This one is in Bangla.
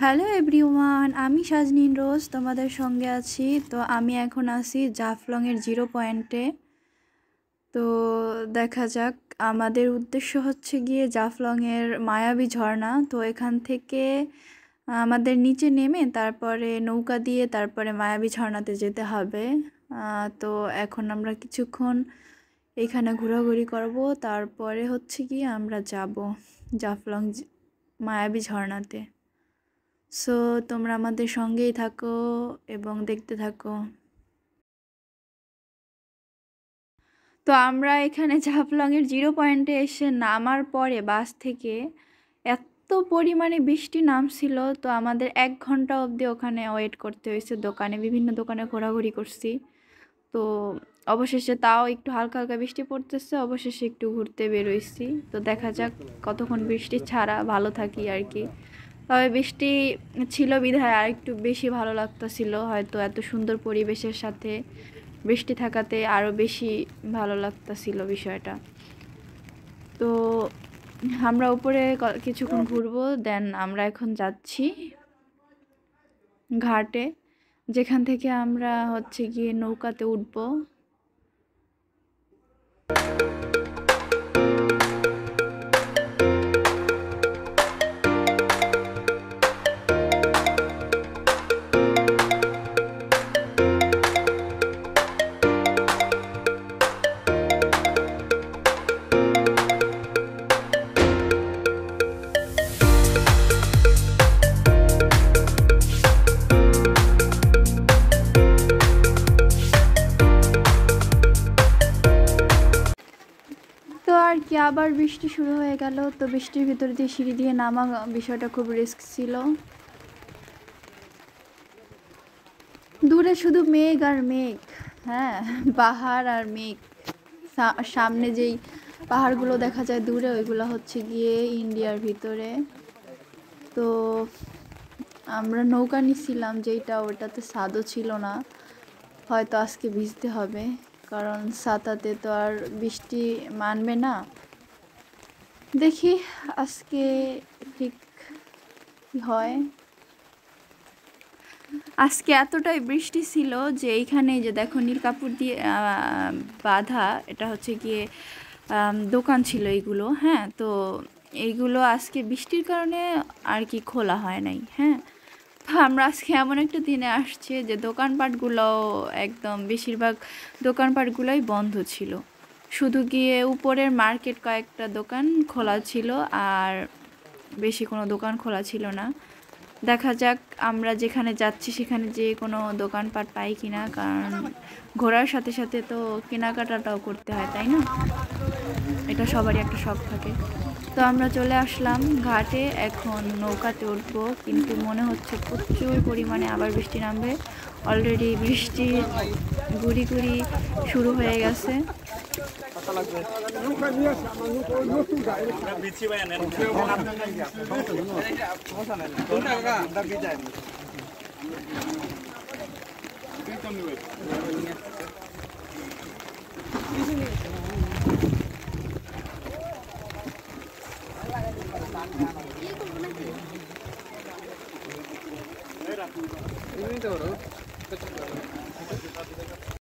হ্যালো এভরিওয়ান, আমি সাজনিন রোজ তোমাদের সঙ্গে আছি। তো আমি এখন আছি জাফলংয়ের জিরো পয়েন্টে। তো দেখা যাক, আমাদের উদ্দেশ্য হচ্ছে গিয়ে জাফলংয়ের মায়াবী ঝর্ণা। তো এখান থেকে আমাদের নিচে নেমে তারপরে নৌকা দিয়ে তারপরে মায়াবী ঝর্ণাতে যেতে হবে। তো এখন আমরা কিছুক্ষণ এখানে ঘোরাঘুরি করব, তারপরে হচ্ছে গিয়ে আমরা যাব জাফলং মায়াবী ঝর্ণাতে। সো তোমরা আমাদের সঙ্গেই থাকো এবং দেখতে থাকো। তো আমরা এখানে জাফলংয়ের জিরো পয়েন্টে এসে নামার পরে বাস থেকে এত পরিমাণে বৃষ্টি নামছিল, তো আমাদের 1 ঘন্টা অবধি ওখানে ওয়েট করতে হয়েছে। বিভিন্ন দোকানে ঘোরাঘুরি করছি। তো অবশেষে তাও একটু হালকা হালকা বৃষ্টি পড়তেছে, অবশেষে একটু ঘুরতে বেরোইছি। তো দেখা যাক কতক্ষণ বৃষ্টি ছাড়া ভালো থাকি আর কি। তবে বৃষ্টি ছিল বিধায় আর একটু বেশি ভালো লাগতেছিল, হয়তো এত সুন্দর পরিবেশের সাথে বৃষ্টি থাকাতে আরও বেশি ভালো লাগতেছিল বিষয়টা। তো আমরা উপরে কিছুক্ষণ ঘুরবো, দেন আমরা এখন যাচ্ছি ঘাটে, যেখান থেকে আমরা হচ্ছে গিয়ে নৌকাতে উঠবো। তো আর কি, আবার বৃষ্টি শুরু হয়ে গেল। তো বৃষ্টির ভিতর দিয়ে সিঁড়ি দিয়ে নামা বিষয়টা খুব রিস্ক ছিল। দূরে শুধু মেঘ আর মেঘ, হ্যাঁ, পাহাড় আর মেঘ। সামনে যেই পাহাড়গুলো দেখা যায় দূরে, ওইগুলো হচ্ছে গিয়ে ইন্ডিয়ার ভিতরে। তো আমরা নৌকা নিছিলাম যেইটা, ওটাতে ছাদও ছিল না। হয়তো আজকে ভিজতে হবে, কারণ ছাতাতে তো আর বৃষ্টি মানবে না। দেখি আজকে ঠিক কি হয়। আজকে এতটাই বৃষ্টি ছিল যে এইখানে যে দেখো নীল কাপড় দিয়ে বাঁধা, এটা হচ্ছে গিয়ে দোকান ছিল এইগুলো। হ্যাঁ, তো এইগুলো আজকে বৃষ্টির কারণে আর কি খোলা হয় নাই। হ্যাঁ, তো আমরা আজকে এমন একটা দিনে আসছে যে দোকানপাটগুলো একদম বেশিরভাগ দোকানপাটগুলোই বন্ধ ছিল। শুধু গিয়ে উপরের মার্কেট কয়েকটা দোকান খোলা ছিল, আর বেশি কোনো দোকান খোলা ছিল না। দেখা যাক আমরা যেখানে যাচ্ছি সেখানে যে কোনো দোকানপাট পাই কিনা, কারণ ঘোরার সাথে সাথে তো কেনাকাটাটাও করতে হয়, তাই না? এটা সবারই একটা শখ থাকে। তো আমরা চলে আসলাম ঘাটে, এখন নৌকাতে উঠবো, কিন্তু মনে হচ্ছে প্রচুর পরিমাণে আবার বৃষ্টি নামবে। অলরেডি বৃষ্টি গুড়ি গুড়ি শুরু হয়ে গেছে।